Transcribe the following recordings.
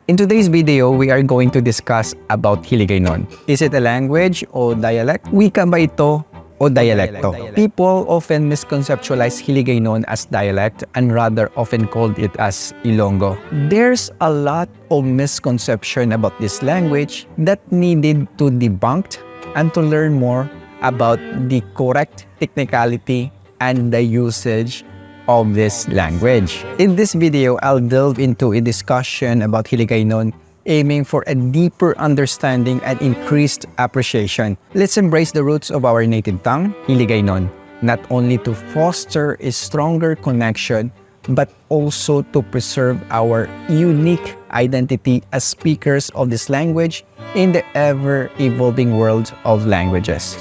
In today's video, we are going to discuss about Hiligaynon. Is it a language o dialect? Wika ba ito o dialekto? People often misconceptualize Hiligaynon as dialect and rather often called it as Ilonggo. There's a lot of misconception about this language that needed to debunked and to learn more about the correct technicality and the usage of this language. In this video, I'll delve into a discussion about Hiligaynon, aiming for a deeper understanding and increased appreciation. Let's embrace the roots of our native tongue, Hiligaynon, not only to foster a stronger connection, but also to preserve our unique identity as speakers of this language in the ever-evolving world of languages.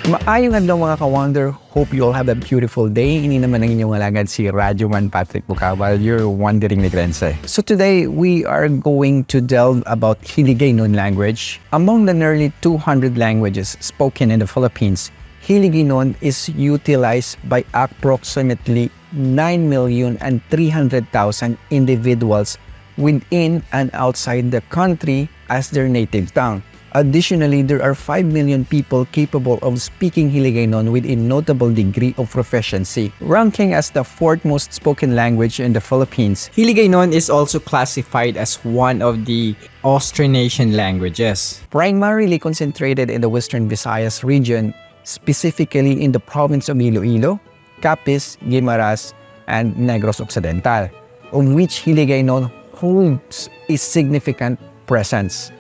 Maayong adlaw mga ka-wonder. Hope you all have a beautiful day. Ini naman ang inyong alagad si Radyoman Patrick Bucabal, your wandering Negrense. So today, we are going to delve about Hiligaynon language. Among the nearly 200 languages spoken in the Philippines, Hiligaynon is utilized by approximately 9,300,000 individuals within and outside the country as their native tongue. Additionally, there are 5 million people capable of speaking Hiligaynon with a notable degree of proficiency, ranking as the fourth most spoken language in the Philippines. Hiligaynon is also classified as one of the Austronesian languages. Primarily concentrated in the Western Visayas region, specifically in the province of Iloilo, Capiz, Guimaras, and Negros Occidental, of which Hiligaynon holds a significant presence.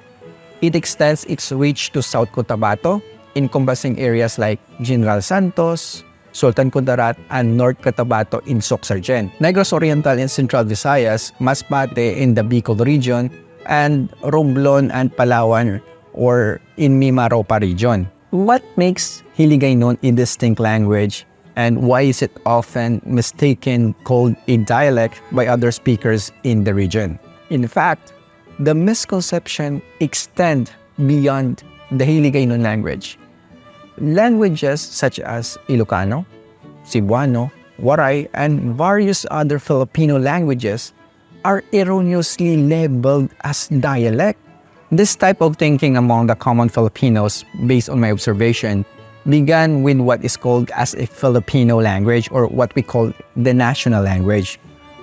It extends its reach to South Cotabato, encompassing areas like General Santos, Sultan Kudarat, and North Cotabato in Soc-Sargen, Negros Oriental in Central Visayas, Masbate in the Bicol region, and Romblon and Palawan or in Mimaropa region. What makes Hiligaynon a distinct language, and why is it often mistaken called a dialect by other speakers in the region? In fact, the misconception extend beyond the Hiligaynon language. Languages such as Ilocano, Cebuano, Waray, and various other Filipino languages are erroneously labeled as dialect. This type of thinking among the common Filipinos, based on my observation, began with what is called as a Filipino language, or what we call the national language.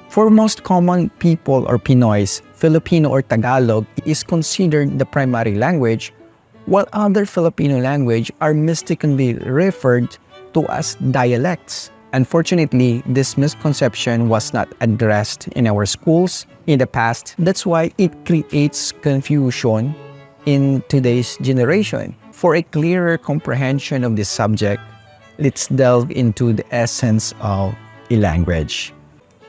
For most common people or Pinoys, Filipino or Tagalog is considered the primary language, while other Filipino language are mistakenly referred to as dialects. Unfortunately, this misconception was not addressed in our schools in the past. That's why it creates confusion in today's generation. For a clearer comprehension of this subject, let's delve into the essence of a language.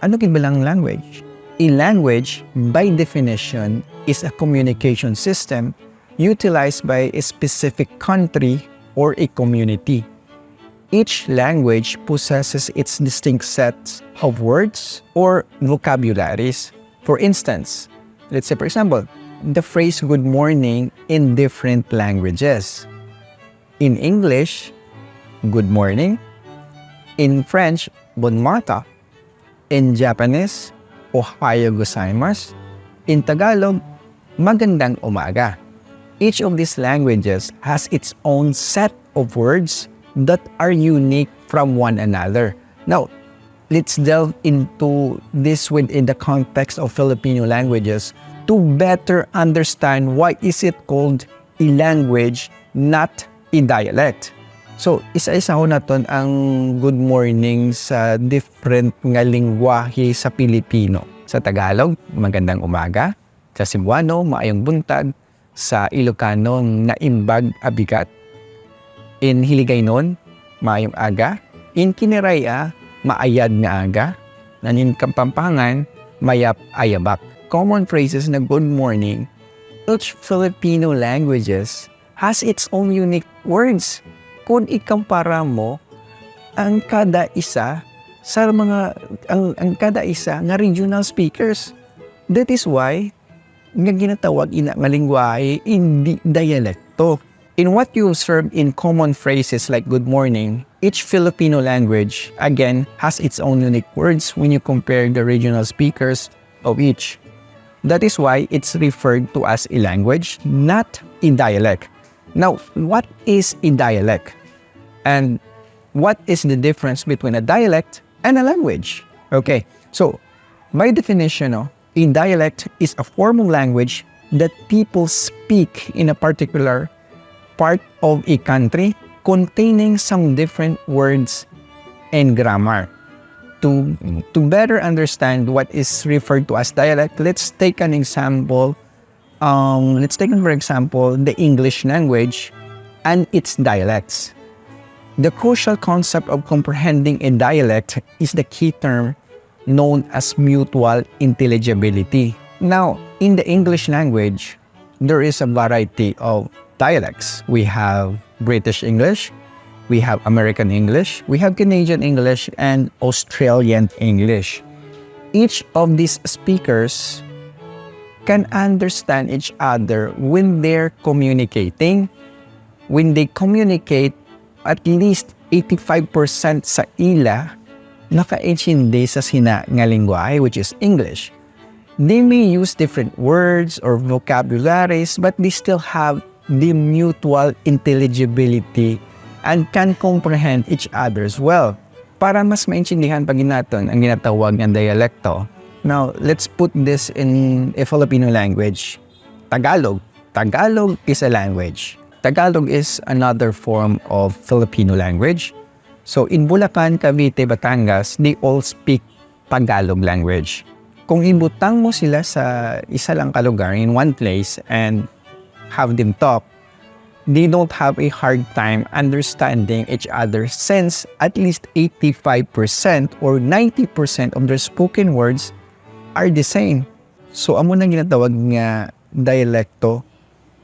Ano kibalang language? A language, by definition, is a communication system utilized by a specific country or a community. Each language possesses its distinct sets of words or vocabularies. For instance, let's say for example, the phrase good morning in different languages. In English, good morning. In French, bon matin. In Japanese, ohayo gozaimasu. In Tagalog, magandang umaga. Each of these languages has its own set of words that are unique from one another. Now, let's delve into this within the context of Filipino languages to better understand why is it called a language, not a dialect. So, isa-isa ko naton ang good morning sa different nga lingwahe sa Pilipino. Sa Tagalog, magandang umaga. Sa Cebuano, maayong buntag. Sa Ilocano, naimbag abigat. In Hiligaynon, maayong aga. In Kiniraya, maayad nga aga. In Kapampangan, mayap ayabak. Common phrases na good morning, each Filipino languages has its own unique words. Kung ikumpara mo ang kada isa sa ang kada isa nga regional speakers. That is why nga ginatawag ina nga lingwahe hindi dialekto. In what you observe in common phrases like good morning, each Filipino language, again, has its own unique words when you compare the regional speakers of each. That is why it's referred to as a language, not a dialect. Now, what is a dialect? And what is the difference between a dialect and a language? Okay, so by definition, a dialect is a form of language that people speak in a particular part of a country containing some different words and grammar. To better understand what is referred to as dialect, let's take an example. Let's take, for example, the English language and its dialects. The crucial concept of comprehending a dialect is the key term known as mutual intelligibility. Now, in the English language, there is a variety of dialects. We have British English, we have American English, we have Canadian English, and Australian English. Each of these speakers can understand each other when they're communicating. When they communicate, at least 85% sa ila naka-intindi sa sina nga lingwahe, which is English. They may use different words or vocabularies, but they still have the mutual intelligibility and can comprehend each other as well. Para mas maintindihan pa natin ang ginatawag ng dialekto. Now, let's put this in a Filipino language. Tagalog. Tagalog is a language. Tagalog is another form of Filipino language. So, in Bulacan, Cavite, Batangas, they all speak Tagalog language. Kung ibutang mo sila sa isa lang kalugar in one place and have them talk, they don't have a hard time understanding each other since at least 85% or 90% of their spoken words are the same. So, amo na ginatawag nga dialekto,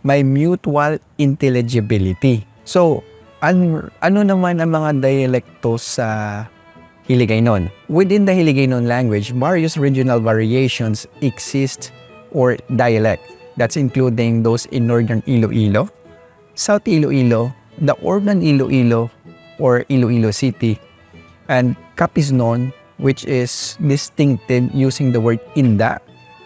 may mutual intelligibility. So, ano naman ang mga dialekto sa Hiligaynon? Within the Hiligaynon language, various regional variations exist or dialect. That's including those in Northern Iloilo, South Iloilo, the Urban Iloilo or Iloilo City, and Capisnon, which is distinctive using the word inda,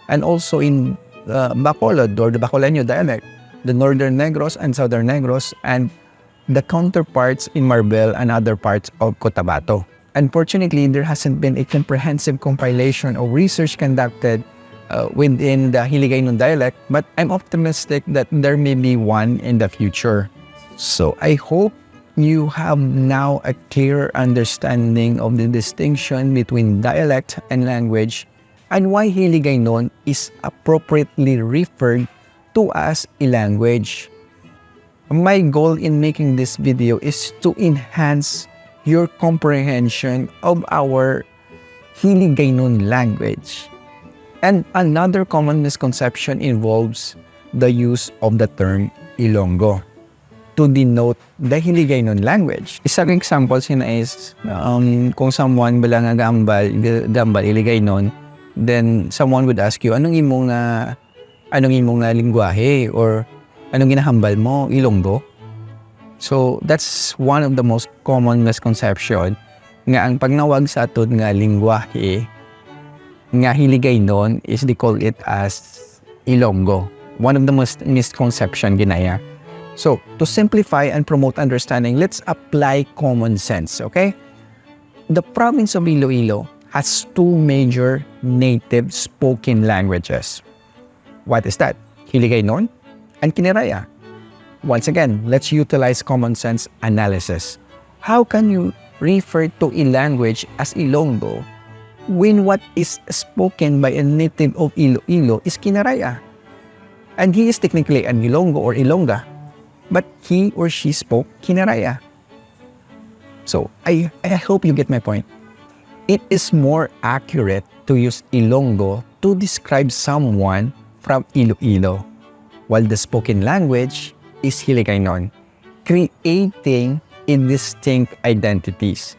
and also in Bacolod or the Bacoleño dialect, the Northern Negros and Southern Negros, and the counterparts in Marbel and other parts of Cotabato. Unfortunately, there hasn't been a comprehensive compilation of research conducted within the Hiligaynon dialect, but I'm optimistic that there may be one in the future. So I hope you have now a clear understanding of the distinction between dialect and language and why Hiligaynon is appropriately referred to as a language. My goal in making this video is to enhance your comprehension of our Hiligaynon language. And another common misconception involves the use of the term Ilonggo to denote the Hiligaynon language. Isang example is kung someone bala nga gambal Hiligaynon, then someone would ask you, anong imong lingwahe or anong ginahambal mo, Ilonggo? So that's one of the most common misconception nga ang pagnawag sa atod nga lingwahe nga Hiligaynon is they call it as Ilonggo. One of the most misconception ginaya. So, to simplify and promote understanding, let's apply common sense, okay? The province of Iloilo has two major native spoken languages. What is that? Hiligaynon and Kiniraya. Once again, let's utilize common sense analysis. How can you refer to a language as Ilonggo when what is spoken by a native of Iloilo is Kiniraya? And he is technically an Ilonggo or Ilongga, but he or she spoke Kiniraya. So, I hope you get my point. It is more accurate to use Ilonggo to describe someone from Iloilo, while the spoken language is Hiligaynon, creating distinct identities.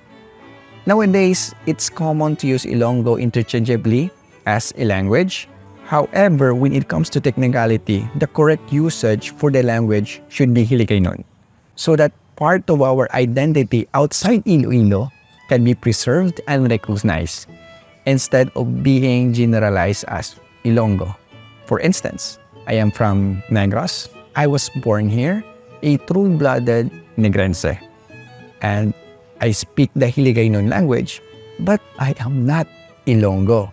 Nowadays, it's common to use Ilonggo interchangeably as a language However, when it comes to technicality, the correct usage for the language should be Hiligaynon, so that part of our identity outside Iloilo can be preserved and recognized instead of being generalized as Ilonggo. For instance, I am from Negros. I was born here, a true-blooded Negrense. And I speak the Hiligaynon language, but I am not Ilonggo.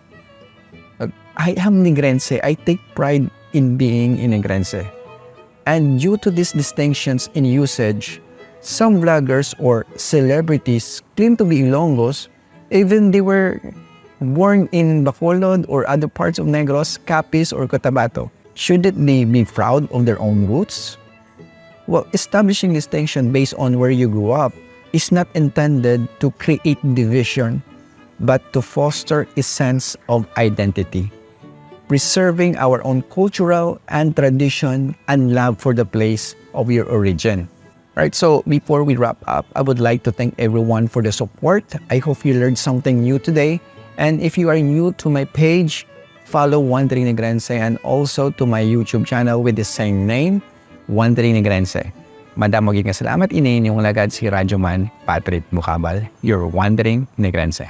I am Negrense. I take pride in being a Negrense. And due to these distinctions in usage, some vloggers or celebrities claim to be Ilonggos, even they were born in Bacolod or other parts of Negros, Capiz, or Cotabato. Shouldn't they be proud of their own roots? Well, establishing distinction based on where you grew up is not intended to create division, but to foster a sense of identity, preserving our own cultural and tradition and love for the place of your origin. Right, so before we wrap up, I would like to thank everyone for the support. I hope you learned something new today. And if you are new to my page, follow Wandering Negrense and also to my YouTube channel with the same name, Wandering Negrense. Madam, maging salamat. Inayin yung lagad si Radyoman Patrick Bucabal, your Wandering Negrense.